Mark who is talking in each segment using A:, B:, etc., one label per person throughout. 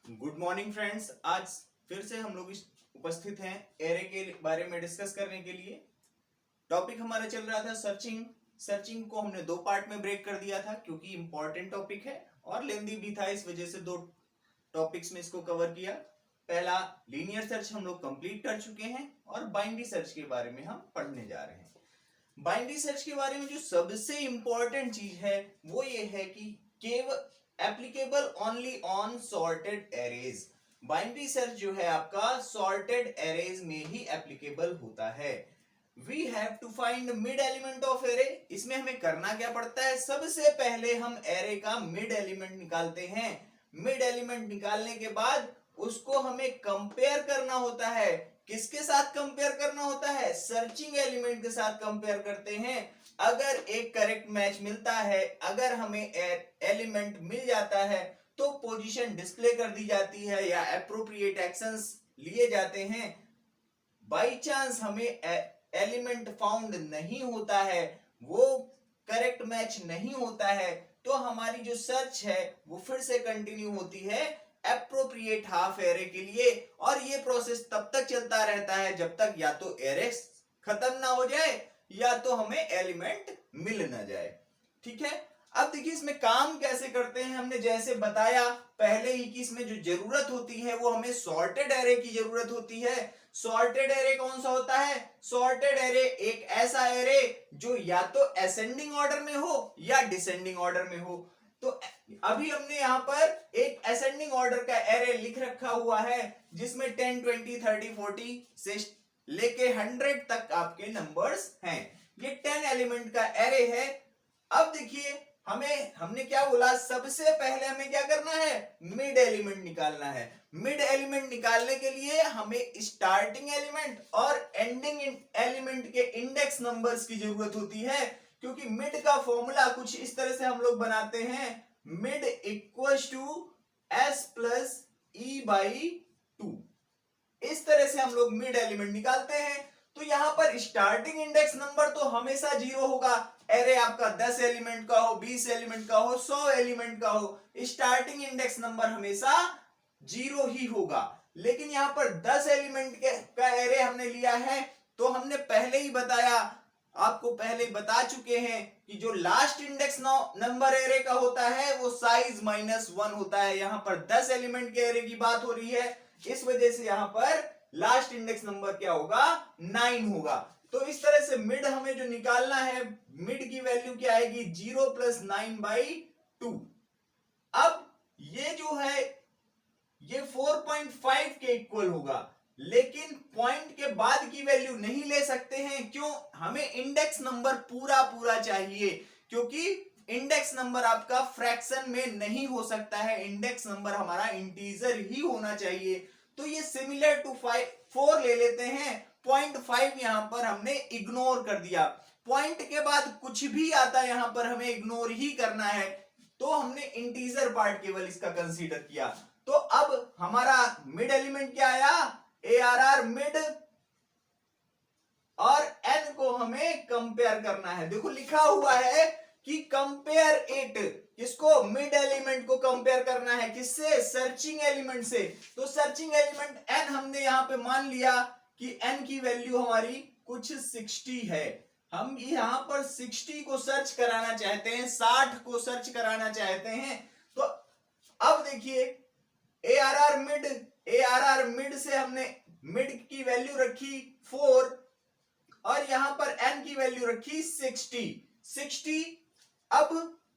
A: Good morning friends. आज फिर से हम लोग उपस्थित हैं एरे के बारे में डिस्कस करने के लिए। टॉपिक हमारा चल रहा था सर्चिंग। सर्चिंग को हमने दो पार्ट में ब्रेक कर दिया था क्योंकि इंपॉर्टेंट टॉपिक है और लेंदी भी था, इस वजह से दो टॉपिक्स में इसको कवर किया। पहला लीनियर सर्च हम लोग कंप्लीट कर चुके हैं और बाइनरी सर्च के बारे में हम पढ़ने जा रहे हैं। बाइनरी सर्च के बारे में जो सबसे इंपॉर्टेंट चीज है वो ये है कि केवल applicable only on sorted arrays. Binary search जो है आपका सॉर्टेड एरेज में ही एप्लीकेबल होता है। We have to find mid element of array. इसमें हमें करना क्या पड़ता है, सबसे पहले हम एरे का मिड एलिमेंट निकालते हैं। मिड एलिमेंट निकालने के बाद उसको हमें कंपेयर करना होता है। किसके साथ कंपेयर करना होता है, सर्चिंग एलिमेंट के साथ कंपेयर करते हैं। अगर एक करेक्ट मैच मिलता है, अगर हमें एलिमेंट मिल जाता है तो पोजीशन डिस्प्ले कर दी जाती है या एप्रोप्रिएट एक्शंस लिए जाते हैं। बाई चांस हमें एलिमेंट फाउंड नहीं होता है, वो करेक्ट मैच नहीं होता है, तो हमारी जो सर्च है वो फिर से कंटिन्यू होती है एप्रोप्रिएट हाफ एरे के लिए। और ये प्रोसेस तब तक चलता रहता है जब तक या तो एरे खत्म ना हो जाए या तो हमें एलिमेंट मिल ना जाए। ठीक है, अब देखिए इसमें काम कैसे करते हैं। हमने जैसे बताया पहले ही कि इसमें जो जरूरत होती है वो हमें सॉर्टेड एरे की जरूरत होती है। सॉर्टेड एरे कौन सा होता है, सॉर्टेड एरे एक ऐसा एरे जो या तो असेंडिंग ऑर्डर में हो या डिसेंडिंग ऑर्डर में हो। तो अभी हमने यहाँ पर एक असेंडिंग ऑर्डर का एरे लिख रखा हुआ है जिसमें 10, 20, 30, 40 से लेके 100 तक आपके नंबर्स हैं। ये 10 एलिमेंट का एरे है। अब देखिए हमने क्या बोला, सबसे पहले हमें क्या करना है, मिड एलिमेंट निकालना है। मिड एलिमेंट निकालने के लिए हमें स्टार्टिंग एलिमेंट और एंडिंग एलिमेंट के इंडेक्स नंबर्स की जरूरत होती है। क्योंकि मिड का फॉर्मूला कुछ इस तरह से हम लोग बनाते हैं, mid equals to S plus E by 2। इस तरह से हम लोग मिड एलिमेंट निकालते हैं। तो यहां पर स्टार्टिंग इंडेक्स नंबर तो हमेशा 0 होगा। एरे आपका 10 एलिमेंट का हो, 20 एलिमेंट का हो, 100 एलिमेंट का हो, स्टार्टिंग इंडेक्स नंबर हमेशा 0 ही होगा। लेकिन यहां पर 10 एलिमेंट का एरे हमने लिया है तो हमने पहले ही बताया, आपको पहले बता चुके हैं कि जो लास्ट इंडेक्स नंबर एरे का होता है वो साइज -1 होता है। यहां पर 10 एलिमेंट के एरे की बात हो रही है, इस वजह से यहां पर लास्ट इंडेक्स नंबर क्या होगा, 9 होगा। तो इस तरह से मिड हमें जो निकालना है, मिड की वैल्यू क्या आएगी, 0 + 9/2। अब ये जो है ये 4.5 के इक्वल होगा, लेकिन पॉइंट के बाद की वैल्यू नहीं ले सकते हैं। क्यों, हमें इंडेक्स नंबर पूरा पूरा चाहिए, क्योंकि इंडेक्स नंबर आपका फ्रैक्शन में नहीं हो सकता है, इंडेक्स नंबर हमारा इंटीजर ही होना चाहिए। तो ये सिमिलर टू 4 ले लेते हैं। 0.5 यहां पर हमने इग्नोर कर दिया। पॉइंट के बाद कुछ भी आता है यहां पर हमें इग्नोर ही करना है, तो हमने इंटीजर पार्ट केवल इसका कंसीडर किया। तो अब हमारा मिड एलिमेंट क्या आया, ARR मिड, और n को हमें कंपेयर करना है। देखो लिखा हुआ है कि कंपेयर इट, किसको, मिड एलिमेंट को कंपेयर करना है, किससे, सर्चिंग एलिमेंट से। तो सर्चिंग एलिमेंट n हमने यहां पे मान लिया कि n की वैल्यू हमारी कुछ 60 है। हम यहां पर 60 को सर्च कराना चाहते हैं, 60 को सर्च कराना चाहते हैं। तो अब देखिए ARR मिड से हमने मिड की वैल्यू रखी 4 और यहां पर n की वैल्यू रखी 60। अब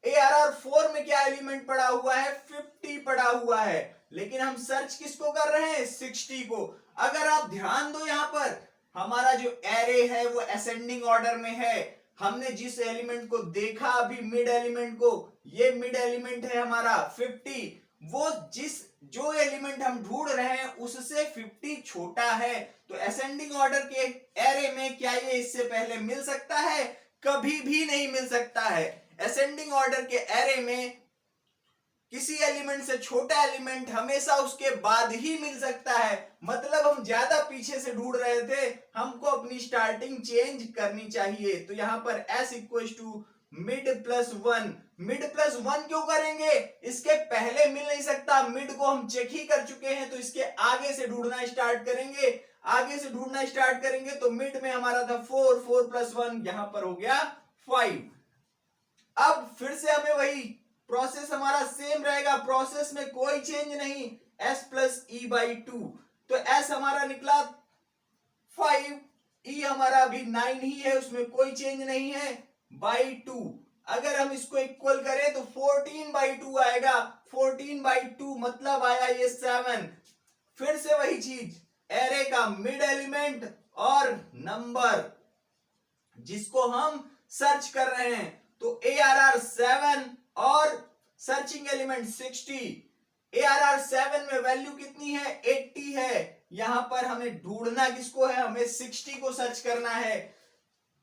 A: ARR 4 में क्या एलिमेंट पड़ा हुआ है, 50 पड़ा हुआ है, लेकिन हम सर्च किसको कर रहे हैं, 60 को। अगर आप ध्यान दो, यहां पर हमारा जो एरे है वो असेंडिंग ऑर्डर में है। हमने जिस एलिमेंट को देखा अभी मिड एलिमेंट को, ये मिड एलिमेंट है हमारा 50। वो जो एलिमेंट हम ढूंढ रहे हैं उससे 50 छोटा है। तो असेंडिंग ऑर्डर के एरे में क्या ये इससे पहले मिल सकता है, कभी भी नहीं मिल सकता है। असेंडिंग ऑर्डर के एरे में किसी एलिमेंट से छोटा एलिमेंट हमेशा उसके बाद ही मिल सकता है। मतलब हम ज्यादा पीछे से ढूंढ रहे थे, हमको अपनी स्टार्टिंग चेंज करनी चाहिए। तो यहां पर s equal to mid +1, mid plus 1 क्यों करेंगे? इसके पहले मिल नहीं सकता, मिड को हम चेक ही कर चुके हैं, तो इसके आगे से ढूंढना स्टार्ट करेंगे। आगे से ढूंढना स्टार्ट करेंगे तो मिड में हमारा था 4, 4 प्लस 1 यहां पर हो गया 5। अब फिर से हमें वही प्रोसेस हमारा सेम रहेगा, प्रोसेस में कोई चेंज नहीं, s प्लस ई बाई 2। तो s हमारा निकला 5, e हमारा अभी 9 ही है, उसमें कोई चेंज नहीं है, बाई 2। अगर हम इसको इक्वल करें तो 14 बाई 2 आएगा, 14 बाई 2 मतलब आया ये 7। फिर से वही चीज, एरे का मिड एलिमेंट और नंबर जिसको हम सर्च कर रहे हैं, तो ARR 7 और सर्चिंग एलिमेंट 60। ARR 7 में वैल्यू कितनी है? 80 है। यहां पर हमें ढूंढना किसको है? हमें 60 को सर्च करना है।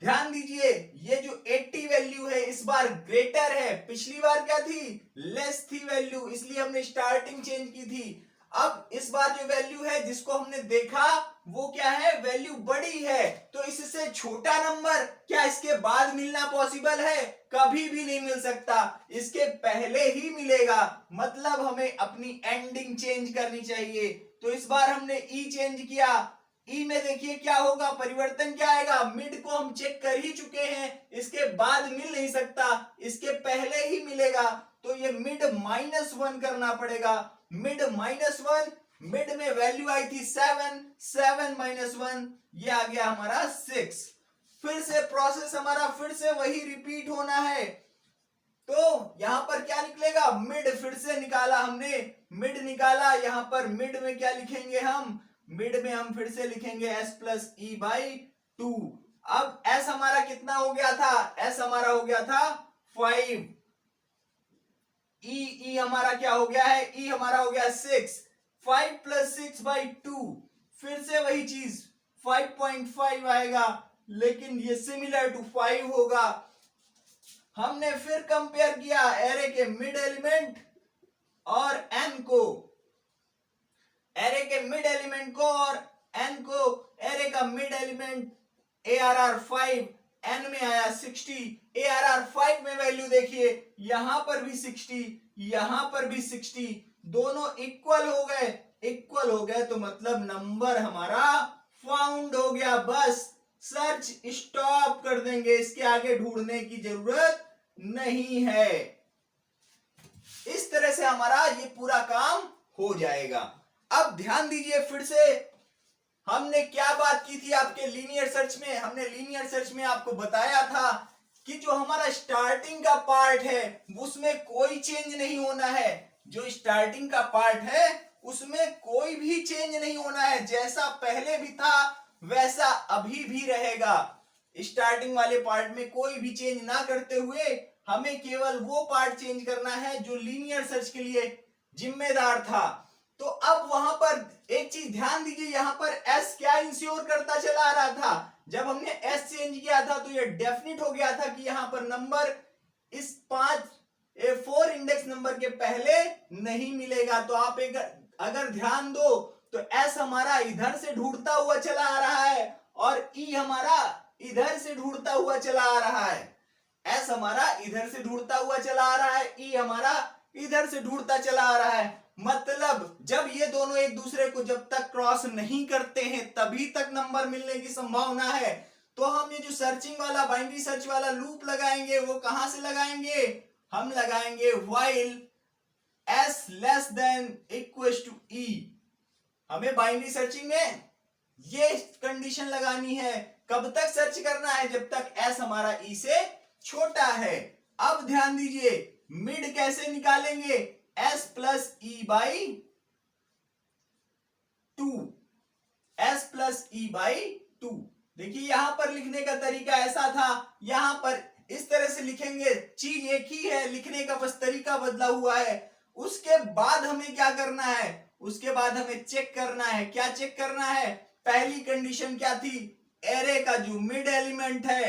A: ध्यान दीजिए, ये जो 80 वैल्यू है इस बार ग्रेटर है, पिछली बार क्या थी? लेस थी वैल्यू, इसलिए हमने स्टार्टिंग चेंज की थी। अब इस बार जो वैल्यू है जिसको हमने देखा वो क्या है? वैल्यू बड़ी है, तो इससे छोटा नंबर क्या इसके बाद मिलना पॉसिबल है? कभी भी नहीं मिल सकता, इसके पहले ही मिलेगा, मतलब हमें अपनी एंडिंग चेंज करनी चाहिए। तो इस बार हमने ई चेंज किया, ई में देखिए क्या होगा, परिवर्तन क्या आएगा? मिड को हम चेक कर ही चुके हैं, इसके बाद मिल नहीं सकता, इसके पहले ही मिलेगा, तो ये मिड -1 करना पड़ेगा। मिड -1, मिड में वैल्यू आई थी 7, 7 - 1 ये आ गया हमारा 6। फिर से प्रोसेस हमारा फिर से वही रिपीट होना है। तो यहां पर क्या निकलेगा? मिड फिर से निकाला हमने, मिड निकाला, यहां पर मिड में क्या लिखेंगे हम? मिड में हम फिर से लिखेंगे s प्लस ई बाई 2। अब s हमारा कितना हो गया था? s हमारा हो गया था 5। ई हमारा क्या हो गया है? ई हमारा हो गया 6। 5 प्लस 6 बाई 2, फिर से वही चीज 5.5 आएगा, लेकिन ये सिमिलर टू 5 होगा। हमने फिर कंपेयर किया एरे के मिड एलिमेंट और n को, एरे के मिड एलिमेंट को और n को। एरे का मिड एलिमेंट ARR 5, n में आया 60। ARR 5 में वैल्यू देखिए, यहां पर भी 60, यहां पर भी 60, दोनों इक्वल हो गए। इक्वल हो गए तो मतलब नंबर हमारा फाउंड हो गया। बस सर्च स्टॉप कर देंगे, इसके आगे ढूंढने की जरूरत नहीं है। इस तरह से हमारा ये पूरा काम हो जाएगा। अब ध्यान दीजिए, फिर से हमने क्या बात की थी आपके लीनियर सर्च में? हमने लीनियर सर्च में आपको बताया था कि जो हमारा स्टार्टिंग का पार्ट है उसमें कोई चेंज नहीं होना है। जो स्टार्टिंग का पार्ट है उसमें कोई भी चेंज नहीं होना है, जैसा पहले भी था वैसा अभी भी रहेगा। स्टार्टिंग वाले पार्ट में कोई भी चेंज ना करते हुए हमें केवल वो पार्ट चेंज करना है जो लीनियर सर्च के लिए जिम्मेदार था। तो अब वहां पर एक चीज ध्यान दीजिए, यहां पर S क्या इंश्योर करता चला आ रहा था? जब हमने S चेंज किया था तो ये डेफिनेट हो गया था कि यहां पर नंबर इस 4 इंडेक्स नंबर के पहले नहीं मिलेगा। तो आप एक अगर ध्यान दो तो S हमारा इधर से ढूंढता हुआ चला आ रहा है और E हमारा इधर से ढूंढता हुआ चला आ रहा है। S हमारा इधर से ढूंढता हुआ चला आ रहा है, E हमारा इधर से ढूंढता चला आ रहा है। मतलब जब ये दोनों एक दूसरे को जब तक क्रॉस नहीं करते हैं तभी तक नंबर मिलने की संभावना है। तो हम ये जो सर्चिंग वाला बाइनरी सर्च वाला लूप लगाएंगे वो कहां से लगाएंगे? हम लगाएंगे while s less than equals to e। हमें बाइनरी सर्चिंग में ये कंडीशन लगानी है। कब तक सर्च करना है? जब तक s हमारा e से छोटा है। अब ध्यान दीजिए, मिड कैसे निकालेंगे? s plus E by 2, s plus E by 2। देखिए यहां पर लिखने का तरीका ऐसा था, यहां पर इस तरह से लिखेंगे, चीज एक ही है, लिखने का बस तरीका बदला हुआ है। उसके बाद हमें क्या करना है? उसके बाद हमें चेक करना है। क्या चेक करना है? पहली कंडीशन क्या थी? एरे का जो मिड एलिमेंट है,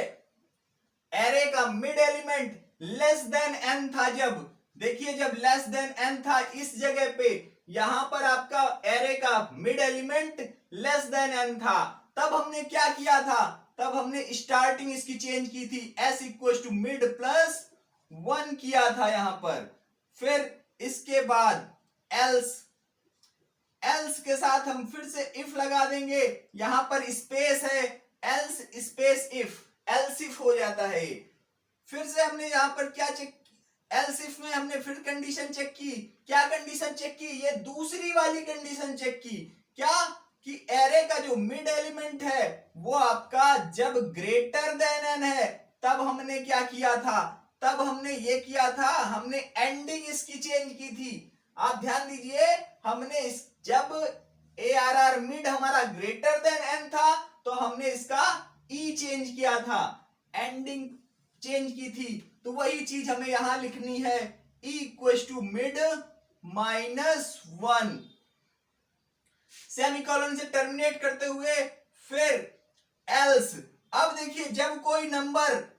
A: एरे का mid element less than n था। जब देखिए जब लेस देन n था इस जगह पे, यहां पर आपका एरे का mid element less than n था, तब हमने क्या किया था? तब हमने स्टार्टिंग इसकी चेंज की थी, s equal to mid plus 1 किया था यहां पर। फिर इसके बाद एल्स, एल्स के साथ हम फिर से इफ लगा देंगे, यहां पर स्पेस है, else space if, else if हो जाता है। फिर से हमने यहां पर क्या चेक, एल्स इफ में हमने फिर कंडीशन चेक की। क्या कंडीशन चेक की? ये दूसरी वाली कंडीशन चेक की। क्या? कि एरे का जो मिड एलिमेंट है वो आपका जब ग्रेटर देन एन है, तब हमने क्या किया था? तब हमने ये किया था, हमने एंडिंग इसकी चेंज की थी। आप ध्यान दीजिए, हमने इस जब ARR मिड हमारा ग्रेटर देन एन था तो हमने इसका ई चेंज किया था, एंडिंग चेंज की थी। तो वही चीज हमें यहां लिखनी है, e equal to mid -1, semicolon से टर्मिनेट करते हुए फिर एल्स। अब देखिए, जब कोई नंबर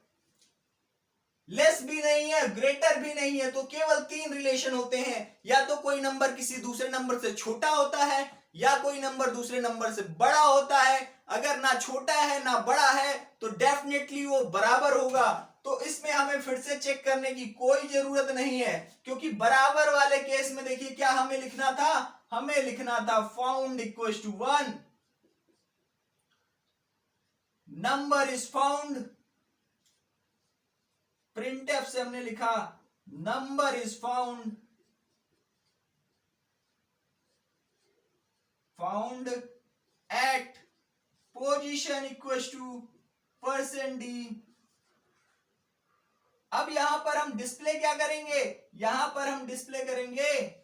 A: लेस भी नहीं है ग्रेटर भी नहीं है तो केवल 3 रिलेशन होते हैं, या तो कोई नंबर किसी दूसरे नंबर से छोटा होता है, या कोई नंबर दूसरे नंबर से बड़ा होता है। अगर ना छोटा है ना बड़ा है तो डेफिनेटली वो बराबर होगा। तो इसमें हमें फिर से चेक करने की कोई जरूरत नहीं है, क्योंकि बराबर वाले केस में देखिए क्या हमें लिखना था, हमें लिखना था found equal to 1, number is found, printf से हमने लिखा number is found at position equal to %d। अब यहां पर हम डिस्प्ले क्या करेंगे? यहां पर हम डिस्प्ले करेंगे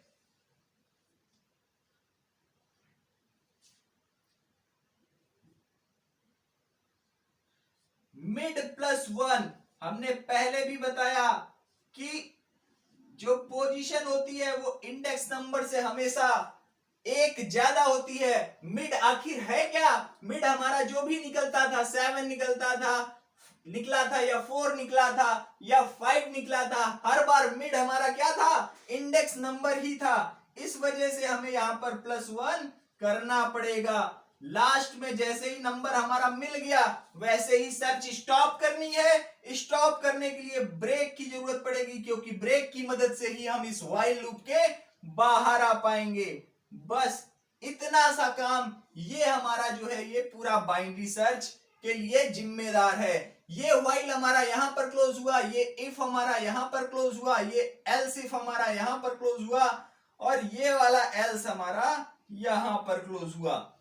A: मिड +1। हमने पहले भी बताया कि जो पोजीशन होती है वो इंडेक्स नंबर से हमेशा एक ज्यादा होती है। मिड आखिर है क्या? मिड हमारा जो भी निकलता था, 7 निकला था या 4 निकला था या 5 निकला था, हर बार मिड हमारा क्या था? इंडेक्स नंबर ही था। इस वजह से हमें यहां पर +1 करना पड़ेगा। लास्ट में जैसे ही नंबर हमारा मिल गया वैसे ही सर्च स्टॉप करनी है। स्टॉप करने के लिए ब्रेक की जरूरत पड़ेगी, क्योंकि ब्रेक की मदद से ही हम इस व्हाइल लूप के बाहर आ पाएंगे। बस इतना सा काम ये हमारा जो है ये पूरा बाइनरी सर्च के लिए जिम्मेदार है। ये व्हाइल हमारा यहां पर क्लोज हुआ, ये इफ हमारा यहां पर क्लोज हुआ, ये एल्स इफ हमारा यहां पर क्लोज हुआ, और ये वाला एल्स हमारा यहां पर क्लोज हुआ।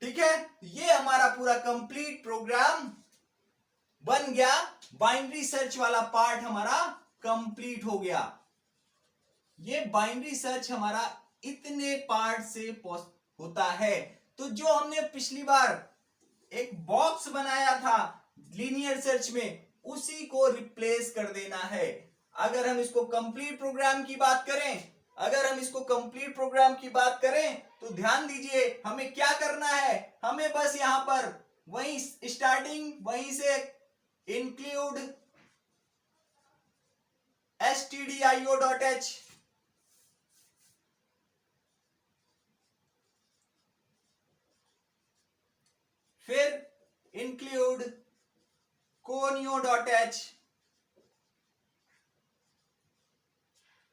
A: ठीक है, ये हमारा पूरा कंप्लीट प्रोग्राम बन गया। बाइनरी सर्च वाला पार्ट हमारा कंप्लीट हो गया। ये बाइनरी सर्च हमारा इतने पार्ट से होता है। तो जो हमने पिछली बार एक बॉक्स बनाया था लीनियर सर्च में, उसी को रिप्लेस कर देना है। अगर हम इसको कंप्लीट प्रोग्राम की बात करें, तो ध्यान दीजिए हमें क्या करना है। हमें बस यहां पर वहीं स्टार्टिंग, वहीं से इंक्लूड stdio.h, फिर इंक्लूड conio.h,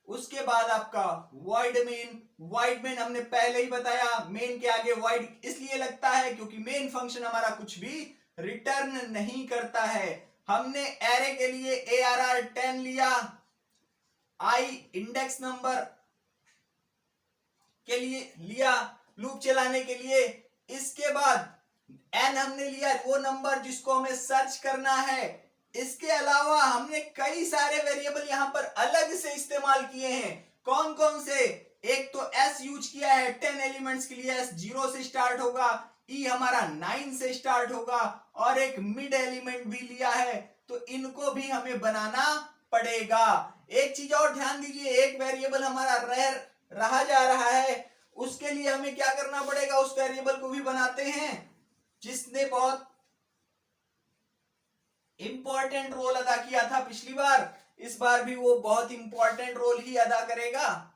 A: उसके बाद आपका void मेन हमने पहले ही बताया, मेन के आगे void इसलिए लगता है क्योंकि मेन फंक्शन हमारा कुछ भी रिटर्न नहीं करता है। हमने एरे के लिए ARR 10 लिया, i इंडेक्स नंबर के लिए लिया लूप चलाने के लिए। इसके बाद n हमने लिया वो नंबर जिसको हमें सर्च करना है। इसके अलावा हमने कई सारे वेरिएबल यहां पर अलग से इस्तेमाल किए हैं। कौन कौन से? एक तो s यूज किया है 10 एलिमेंट्स के लिए, s 0 से स्टार्ट होगा, e हमारा 9 से स्टार्ट होगा, और एक मिड एलिमेंट भी लिया है। तो इनको भी हमें बनाना पड़ेगा। एक चीज और ध्यान दीजिए, एक वेरिएबल हमारा रहा जा रहा है, उसके लिए हमें क्या करना पड़ेगा? उस वेरिएबल को भी बनाते हैं जिसने बहुत इंपॉर्टेंट रोल अदा किया था पिछली बार, इस बार भी वो बहुत इंपॉर्टेंट रोल ही अदा करेगा।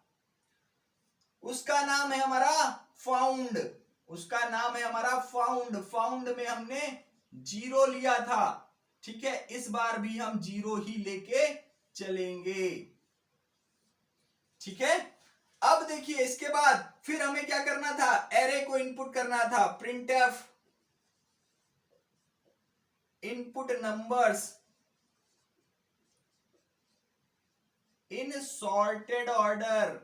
A: उसका नाम है हमारा फाउंड। फाउंड में हमने 0 लिया था। ठीक है, इस बार भी हम 0 ही लेके चलेंगे। ठीक है, अब देखिए इसके बाद फिर हमें क्या करना था, एरे को इनपुट करना था। Printf input numbers in sorted order,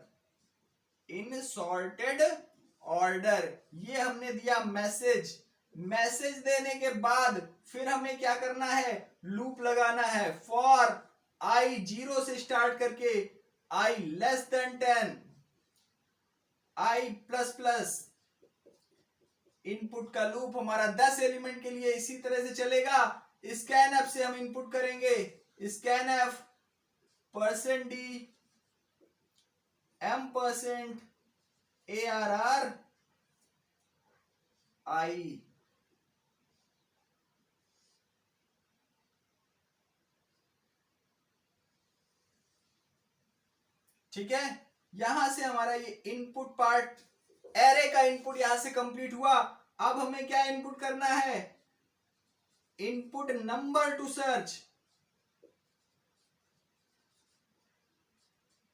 A: in sorted order. ये हमने दिया मैसेज। मैसेज देने के बाद फिर हमें क्या करना है, लूप लगाना है। फॉर आई 0 से स्टार्ट करके आई लेस देन 10, आई प्लस प्लस, इनपुट का लूप हमारा 10 एलिमेंट के लिए इसी तरह से चलेगा। स्कैन एफ से हम इनपुट करेंगे, scan F %d m% ARR I। ठीक है, यहां से हमारा ये इनपुट पार्ट, एरे का इनपुट यहां से कंप्लीट हुआ। अब हमें क्या इनपुट करना है, input number two search,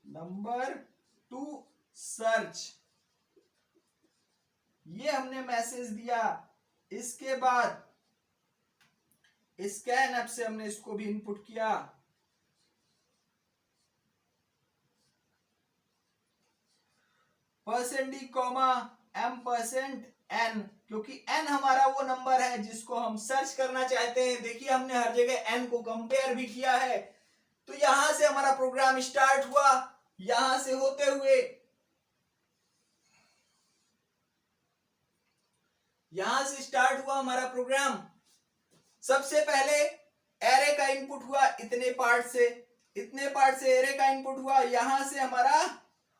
A: number two search. ये हमने मैसेज दिया। इसके बाद स्कैन ऐप से हमने इसको भी इनपुट किया। %d m%n, क्योंकि n हमारा वो नंबर है जिसको हम सर्च करना चाहते हैं। देखिए हमने हर जगह n को कंपेयर भी किया है। तो यहां से हमारा प्रोग्राम स्टार्ट हुआ। यहां से होते हुए यहां से स्टार्ट हुआ हमारा प्रोग्राम। सबसे पहले एरे का इनपुट हुआ इतने पार्ट से, इतने पार्ट से एरे का इनपुट हुआ। यहां से हमारा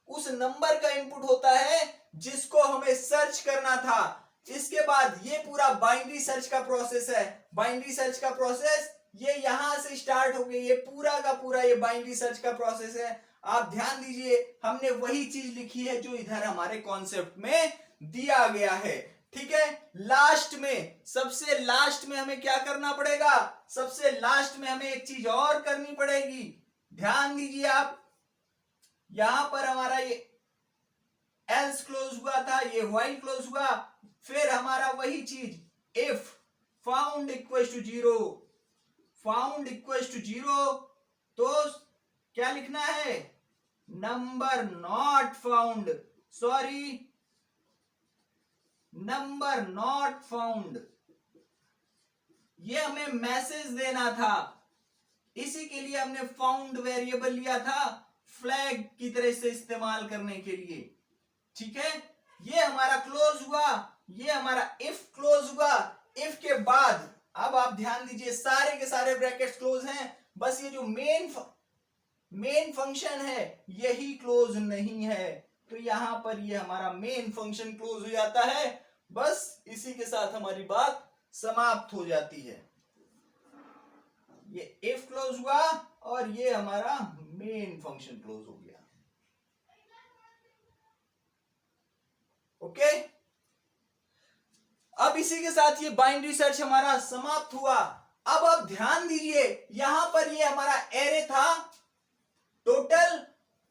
A: उस नंबर का इनपुट होता है जिसको हमें सर्च करना था। इसके बाद ये पूरा बाइनरी सर्च का प्रोसेस है। बाइनरी सर्च का प्रोसेस ये यहां से स्टार्ट हो गई, ये पूरा का पूरा ये बाइनरी सर्च का प्रोसेस है। आप ध्यान दीजिए, हमने वही चीज लिखी है जो इधर हमारे कॉन्सेप्ट में दिया गया है। ठीक है, लास्ट में, सबसे लास्ट में हमें क्या करना पड़ेगा, सबसे लास्ट में हमें एक चीज और करनी पड़ेगी। ध्यान दीजिए आप, यहां पर हमारा ये एल्स क्लोज हुआ था, ये व्हाइल क्लोज हुआ। फिर हमारा वही चीज if found equal to 0, found equal to 0, तो क्या लिखना है, number not found, sorry number not found. ये हमें मैसेज देना था, इसी के लिए हमने फाउंड वेरिएबल लिया था, फ्लैग की तरह से इस्तेमाल करने के लिए। ठीक है, ये हमारा क्लोज हुआ, ये हमारा इफ क्लोज हुआ। इफ के बाद अब आप ध्यान दीजिए, सारे के सारे ब्रैकेट्स क्लोज हैं, बस ये जो मेन फंक्शन है यही क्लोज नहीं है। तो यहां पर ये हमारा मेन फंक्शन क्लोज हो जाता है। बस इसी के साथ हमारी बात समाप्त हो जाती है। ये इफ क्लोज हुआ और ये हमारा मेन फंक्शन क्लोज हो गया। ओके, अब इसी के साथ ये बाइनरी सर्च हमारा समाप्त हुआ। अब आप ध्यान दीजिए, यहां पर ये हमारा एरे था टोटल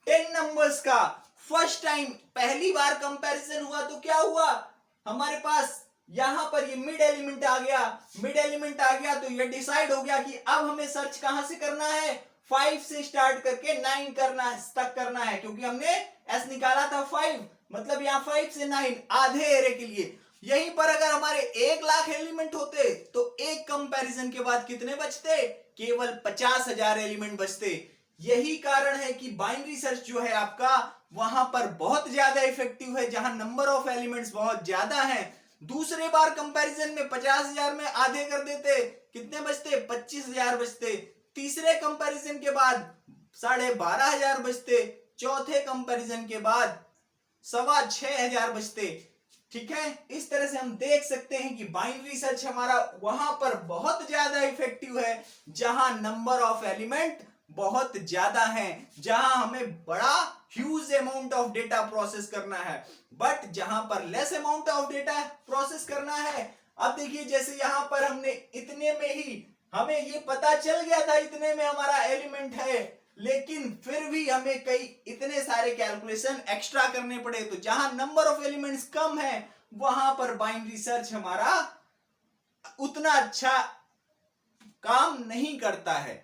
A: 10 नंबर्स का। फर्स्ट टाइम पहली बार कंपैरिजन हुआ तो क्या हुआ, हमारे पास यहां पर ये मिड एलिमेंट आ गया। मिड एलिमेंट आ गया तो ये डिसाइड हो गया कि अब हमें सर्च कहां से करना है, 5 से स्टार्ट करके 9 करना तक करना है, क्योंकि हमने एस निकाला था 5, मतलब यहां 5 से 9 आधे एरे के लिए। यहीं पर अगर हमारे 1 लाख एलिमेंट होते तो एक कंपैरिजन के बाद कितने बचते, केवल 50,000 एलिमेंट बचते। यही कारण है कि बाइनरी सर्च जो है आपका वहां पर बहुत ज्यादा इफेक्टिव है, जहां नंबर ऑफ एलिमेंट्स बहुत ज्यादा हैं। दूसरे बार कंपैरिजन में 50,000 में आधे कर देते, कितने बचते, 25,000 बचते। तीसरे कंपैरिजन के बाद 12,500 बचते। चौथे कंपैरिजन के बाद 6,500 बचते। ठीक है, इस तरह से हम देख सकते हैं कि बाइनरी सर्च हमारा वहां पर बहुत ज्यादा इफेक्टिव है जहां नंबर ऑफ एलिमेंट बहुत ज्यादा हैं, जहां हमें बड़ा huge amount of data process करना है। बट जहां पर less amount of data process करना है, अब देखिए जैसे यहां पर हमने इतने में ही हमें ये पता चल गया था इतने में हमारा एलिमेंट है, लेकिन फिर भी हमें कई इतने सारे कैलकुलेशन एक्स्ट्रा करने पड़े। तो जहां नंबर ऑफ एलिमेंट्स कम है वहां पर बाइनरी सर्च हमारा उतना अच्छा काम नहीं करता है।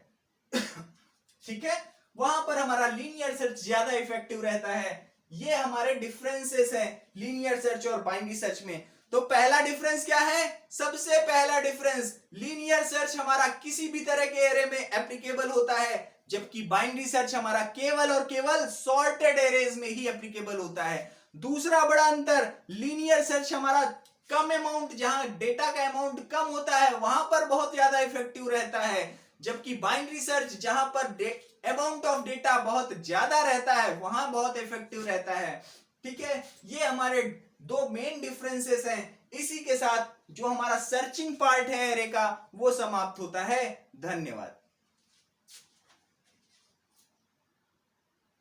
A: ठीक है, वहां पर हमारा लीनियर सर्च ज्यादा इफेक्टिव रहता है। ये हमारे डिफरेंसेस हैं लीनियर सर्च और बाइनरी सर्च में। तो पहला डिफरेंस क्या है? सबसे पहला डिफरेंस, लीनियर सर्च हमारा किसी भी तरह के एरे में एप्लीकेबल होता है, जबकि बाइनरी सर्च हमारा केवल और केवल सॉर्टेड एरेज में ही एप्लीकेबल होता है। दूसरा बड़ा अंतर, लीनियर सर्च हमारा कम अमाउंट, जहां डेटा का अमाउंट कम होता है वहां पर बहुत ज्यादा इफेक्टिव रहता है, जबकि बाइनरी सर्च जहां पर अमाउंट ऑफ डेटा बहुत ज्यादा रहता है वहां बहुत इफेक्टिव रहता है। ठीक है, ये हमारे दो मेन डिफरेंसेस हैं। इसी के साथ जो हमारा सर्चिंग पार्ट है एरे का वो समाप्त होता है। धन्यवाद।